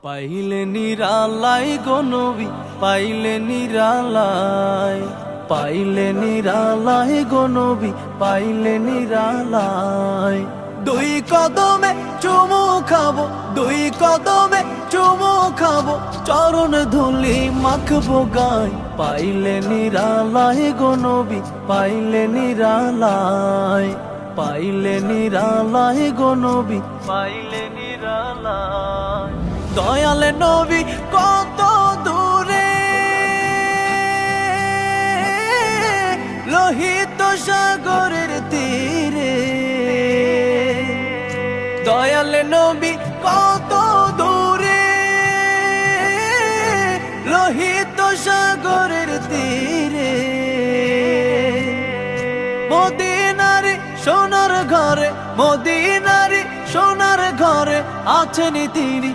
পাইলে নিরালাই গো নবী, পাইলে নিরালাই, পাইলে নিরালাই গো নবী, পাইলে নিরালাই। দুই কদমে চুমু খাবো, দুই কদমে চুমু খাবো, চরণ ধুলি মাখবো গায়। পাইলে নিরালাই গো নবী, পাইলে নিরালাই, পাইলে নিরালাই গো নবী, পাইলে নিরালাই। দয়ালে নবী কত দূরে, লোহিত সাগরের তীরে। দয়ালে নবী কত দূরে, লোহিত সাগরের তীরে। মদিনার সোনার ঘরে, মদিনার সোনার ঘরে আছেন তিনি,